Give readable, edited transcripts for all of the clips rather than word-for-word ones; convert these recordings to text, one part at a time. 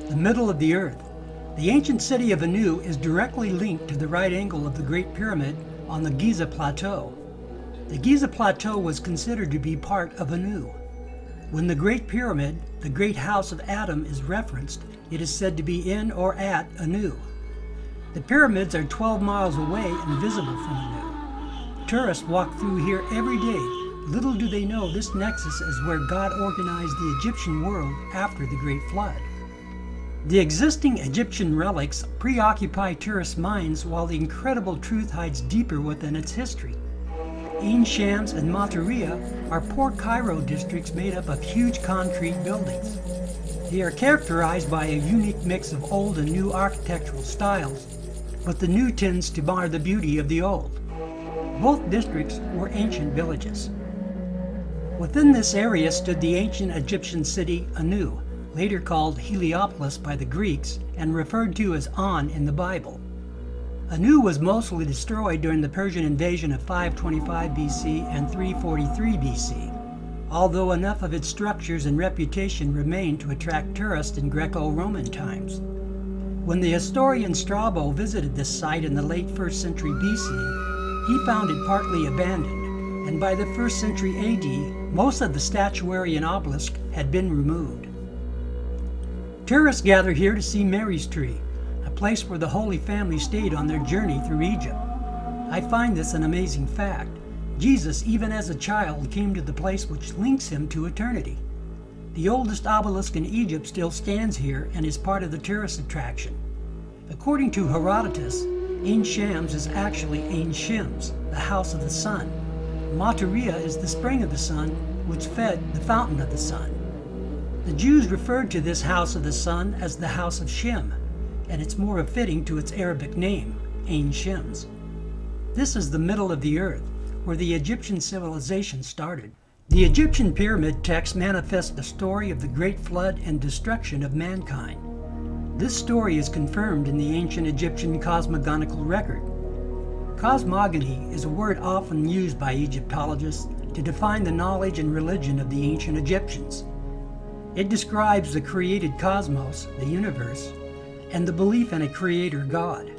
the middle of the earth. The ancient city of Annu is directly linked to the right angle of the Great Pyramid on the Giza Plateau. The Giza Plateau was considered to be part of Annu. When the Great Pyramid, the Great House of Adam, is referenced, it is said to be in or at Annu. The pyramids are 12 miles away and visible from Annu. Tourists walk through here every day. Little do they know this nexus is where God organized the Egyptian world after the Great Flood. The existing Egyptian relics preoccupy tourists' minds while the incredible truth hides deeper within its history. Ain Shams and Mataria are Port Cairo districts made up of huge concrete buildings. They are characterized by a unique mix of old and new architectural styles, but the new tends to mar the beauty of the old. Both districts were ancient villages. Within this area stood the ancient Egyptian city Annu, later called Heliopolis by the Greeks and referred to as An in the Bible. Annu was mostly destroyed during the Persian invasion of 525 BC and 343 BC, although enough of its structures and reputation remained to attract tourists in Greco-Roman times. When the historian Strabo visited this site in the late 1st century BC, he found it partly abandoned, and by the 1st century AD, most of the statuary and obelisk had been removed. Tourists gather here to see Mary's Tree, a place where the Holy Family stayed on their journey through Egypt. I find this an amazing fact. Jesus, even as a child, came to the place which links him to eternity. The oldest obelisk in Egypt still stands here and is part of the tourist attraction. According to Herodotus, Ain Shams is actually Ain Shims, the house of the sun. Mataria is the spring of the sun, which fed the fountain of the sun. The Jews referred to this house of the sun as the house of Shem, and it's more fitting to its Arabic name, Ain Shims. This is the middle of the earth, where the Egyptian civilization started. The Egyptian pyramid text manifests the story of the great flood and destruction of mankind. This story is confirmed in the ancient Egyptian cosmogonical record. Cosmogony is a word often used by Egyptologists to define the knowledge and religion of the ancient Egyptians. It describes the created cosmos, the universe, and the belief in a creator God.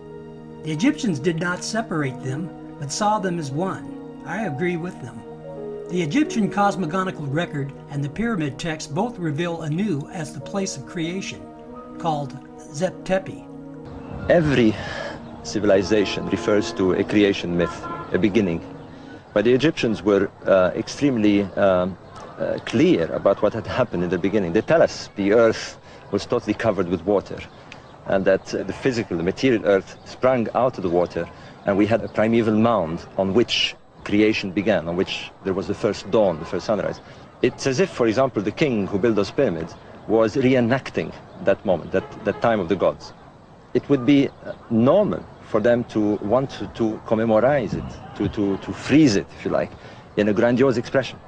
The Egyptians did not separate them, but saw them as one. I agree with them. The Egyptian cosmogonical record and the pyramid text both reveal Annu as the place of creation, called Zep Tepi. Every civilization refers to a creation myth, a beginning. But the Egyptians were extremely clear about what had happened in the beginning. They tell us the earth was totally covered with water, and that the physical, the material earth sprang out of the water, and we had a primeval mound on which creation began, on which there was the first dawn, the first sunrise. It's as if, for example, the king who built those pyramids was reenacting that moment, that time of the gods. It would be normal for them to want to commemorate it, to freeze it, if you like, in a grandiose expression.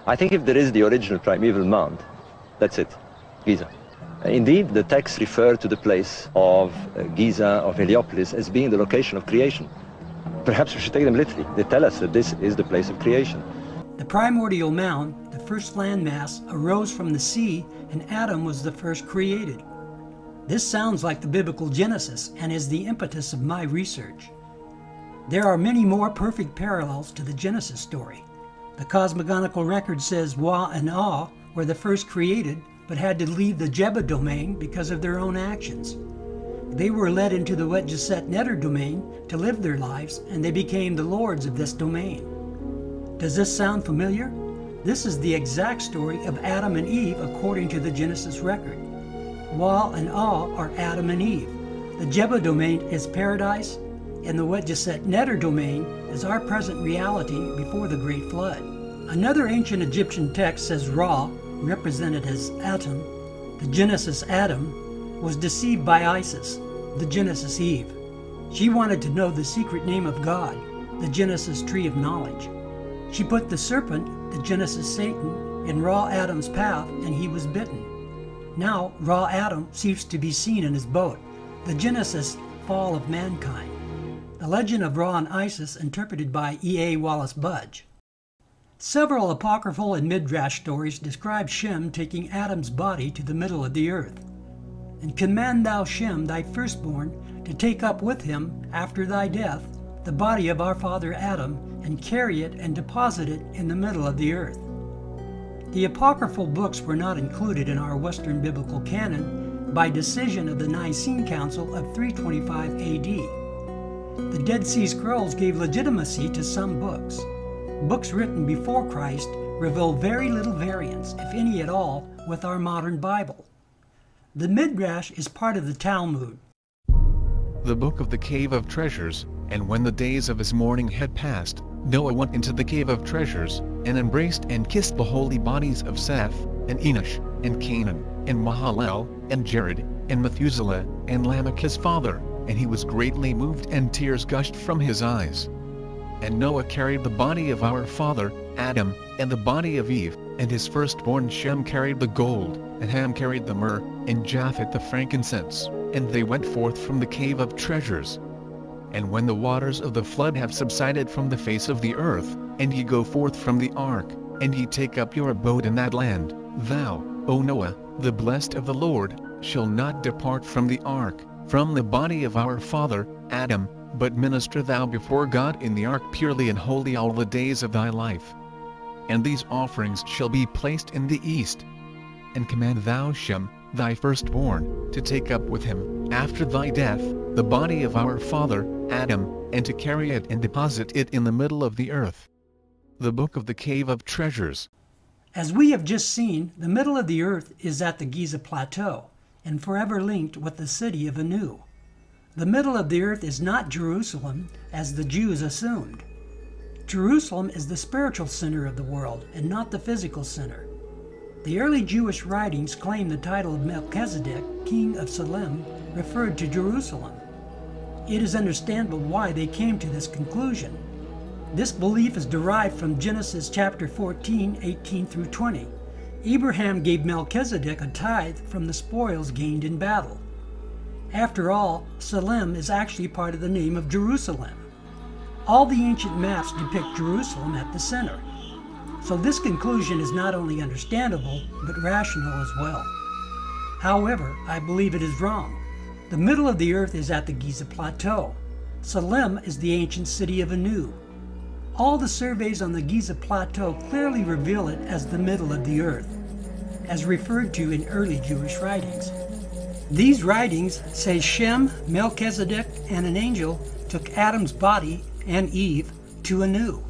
I think if there is the original primeval mound, that's it, Giza. Indeed, the texts refer to the place of Giza, of Heliopolis, as being the location of creation. Perhaps we should take them literally. They tell us that this is the place of creation. The primordial mound, the first landmass, arose from the sea, and Adam was the first created. This sounds like the biblical Genesis and is the impetus of my research. There are many more perfect parallels to the Genesis story. The cosmogonical record says Wa and Ah were the first created, but had to leave the Jebba domain because of their own actions. They were led into the Wetjeset Neter domain to live their lives, and they became the lords of this domain. Does this sound familiar? This is the exact story of Adam and Eve according to the Genesis record. Wa and Ah are Adam and Eve. The Jebba domain is paradise, and the Wetjeset Neter domain is our present reality before the Great Flood. Another ancient Egyptian text says Ra, represented as Atum, the Genesis Adam, was deceived by Isis, the Genesis Eve. She wanted to know the secret name of God, the Genesis tree of knowledge. She put the serpent, the Genesis Satan, in Ra Adam's path, and he was bitten. Now Ra Adam seems to be seen in his boat, the Genesis fall of mankind. The legend of Ra and Isis interpreted by E.A. Wallace Budge. Several apocryphal and midrash stories describe Shem taking Adam's body to the middle of the earth. And command thou Shem thy firstborn to take up with him after thy death the body of our father Adam, and carry it and deposit it in the middle of the earth. The apocryphal books were not included in our Western biblical canon by decision of the Nicene Council of 325 AD. The Dead Sea Scrolls gave legitimacy to some books. Books written before Christ reveal very little variance, if any at all, with our modern Bible. The Midrash is part of the Talmud. The Book of the Cave of Treasures. And when the days of his mourning had passed, Noah went into the cave of treasures, and embraced and kissed the holy bodies of Seth, and Enosh, and Canaan, and Mahalalel, and Jared, and Methuselah, and Lamech his father, and he was greatly moved, and tears gushed from his eyes. And Noah carried the body of our father, Adam, and the body of Eve, and his firstborn Shem carried the gold, and Ham carried the myrrh, and Japheth the frankincense, and they went forth from the cave of treasures. And when the waters of the flood have subsided from the face of the earth, and ye go forth from the ark, and ye take up your abode in that land, thou, O Noah, the blessed of the Lord, shall not depart from the ark, from the body of our father, Adam, but minister thou before God in the ark purely and holy all the days of thy life. And these offerings shall be placed in the east. And command thou Shem, thy firstborn, to take up with him, after thy death, the body of our father, Adam, and to carry it and deposit it in the middle of the earth. The Book of the Cave of Treasures. As we have just seen, the middle of the earth is at the Giza Plateau, and forever linked with the city of Annu. The middle of the earth is not Jerusalem, as the Jews assumed. Jerusalem is the spiritual center of the world, and not the physical center. The early Jewish writings claim the title of Melchizedek, king of Salem, referred to Jerusalem. It is understandable why they came to this conclusion. This belief is derived from Genesis chapter 14, 18 through 20. Abraham gave Melchizedek a tithe from the spoils gained in battle. After all, Salem is actually part of the name of Jerusalem. All the ancient maps depict Jerusalem at the center. So this conclusion is not only understandable, but rational as well. However, I believe it is wrong. The middle of the earth is at the Giza Plateau. Salem is the ancient city of Annu. All the surveys on the Giza Plateau clearly reveal it as the middle of the earth, as referred to in early Jewish writings. These writings say Shem, Melchizedek, and an angel took Adam's body and Eve to Annu.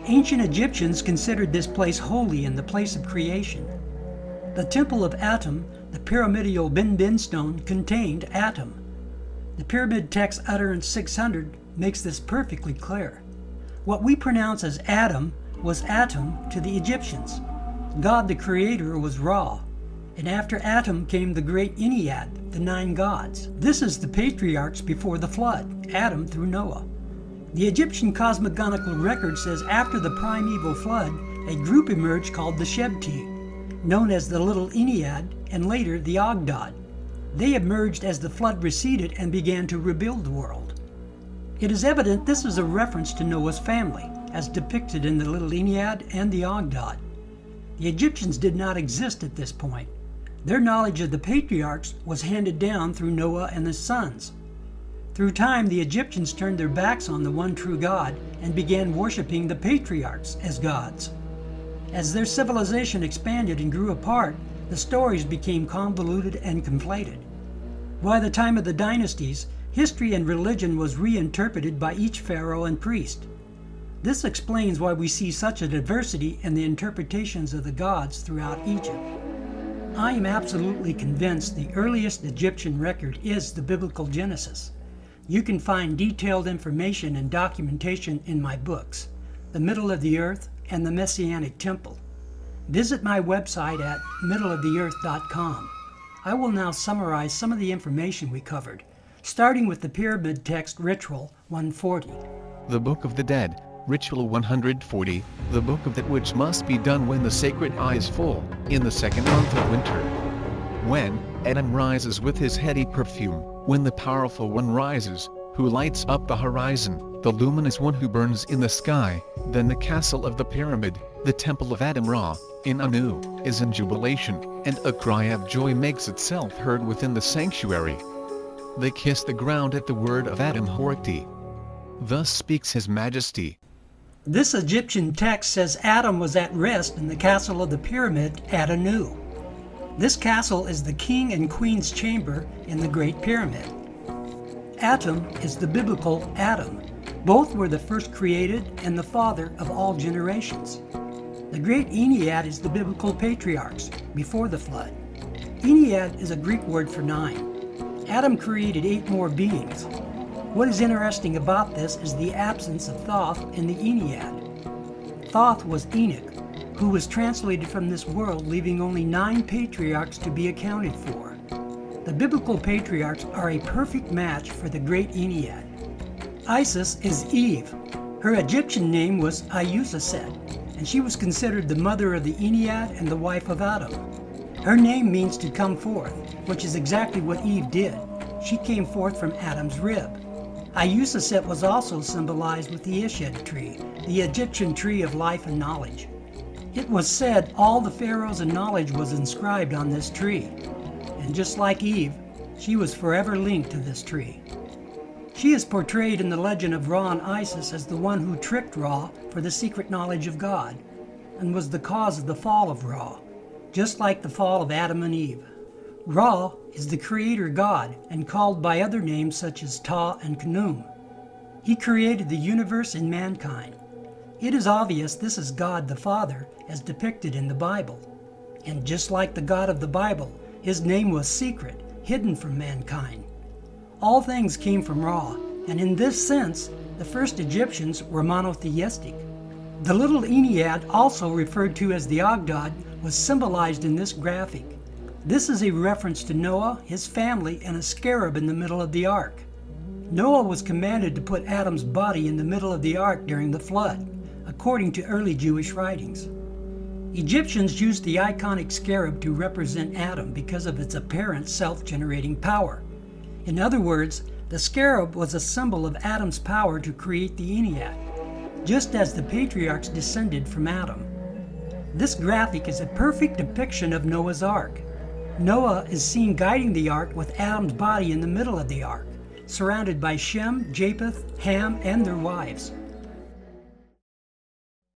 Ancient Egyptians considered this place holy and the place of creation. The temple of Atum, the pyramidal Bin stone, contained Atum. The pyramid text utterance 600 makes this perfectly clear. What we pronounce as Adam was Atum to the Egyptians. God the Creator was Ra, and after Atum came the great Ennead, the 9 gods. This is the patriarchs before the flood, Adam through Noah. The Egyptian cosmogonical record says after the primeval flood, a group emerged called the Shebti, known as the Little Ennead and later the Ogdad. They emerged as the flood receded and began to rebuild the world. It is evident this is a reference to Noah's family, as depicted in the Little Ennead and the Ogdad. The Egyptians did not exist at this point. Their knowledge of the patriarchs was handed down through Noah and his sons. Through time, the Egyptians turned their backs on the one true God and began worshiping the patriarchs as gods. As their civilization expanded and grew apart, the stories became convoluted and conflated. By the time of the dynasties, history and religion was reinterpreted by each pharaoh and priest. This explains why we see such a diversity in the interpretations of the gods throughout Egypt. I am absolutely convinced the earliest Egyptian record is the biblical Genesis. You can find detailed information and documentation in my books, The Middle of the Earth and The Messianic Temple. Visit my website at middleoftheearth.com. I will now summarize some of the information we covered, starting with the pyramid text Ritual 140. The Book of the Dead, Ritual 140, the book of that which must be done when the sacred eye is full, in the 2nd month of winter. When Adam rises with his heady perfume, when the powerful one rises, who lights up the horizon, the luminous one who burns in the sky, then the castle of the pyramid, the temple of Adam Ra, in Annu, is in jubilation, and a cry of joy makes itself heard within the sanctuary. They kiss the ground at the word of Adam Horikti. Thus speaks His Majesty. This Egyptian text says Adam was at rest in the castle of the pyramid at Annu. This castle is the king and queen's chamber in the Great Pyramid. Atum is the biblical Adam. Both were the first created and the father of all generations. The Great Ennead is the biblical patriarchs before the flood. Ennead is a Greek word for 9. Adam created 8 more beings. What is interesting about this is the absence of Thoth in the Ennead. Thoth was Enoch, who was translated from this world, leaving only 9 patriarchs to be accounted for. The biblical patriarchs are a perfect match for the Great Ennead. Isis is Eve. Her Egyptian name was Ayusaset, and she was considered the mother of the Ennead and the wife of Adam. Her name means to come forth, which is exactly what Eve did. She came forth from Adam's rib. Ayusaset was also symbolized with the Ished tree, the Egyptian tree of life and knowledge. It was said all the pharaohs and knowledge was inscribed on this tree. And just like Eve, she was forever linked to this tree. She is portrayed in the legend of Ra and Isis as the one who tricked Ra for the secret knowledge of God, and was the cause of the fall of Ra, just like the fall of Adam and Eve. Ra is the creator god and called by other names such as Ta and Khnum. He created the universe and mankind. It is obvious this is God the Father as depicted in the Bible. And just like the God of the Bible, his name was secret, hidden from mankind. All things came from Ra, and in this sense, the first Egyptians were monotheistic. The little Ennead, also referred to as the Ogdod, was symbolized in this graphic. This is a reference to Noah, his family, and a scarab in the middle of the ark. Noah was commanded to put Adam's body in the middle of the ark during the flood, according to early Jewish writings. Egyptians used the iconic scarab to represent Adam because of its apparent self-generating power. In other words, the scarab was a symbol of Adam's power to create the Ennead, just as the patriarchs descended from Adam. This graphic is a perfect depiction of Noah's Ark. Noah is seen guiding the ark with Adam's body in the middle of the ark, surrounded by Shem, Japheth, Ham, and their wives.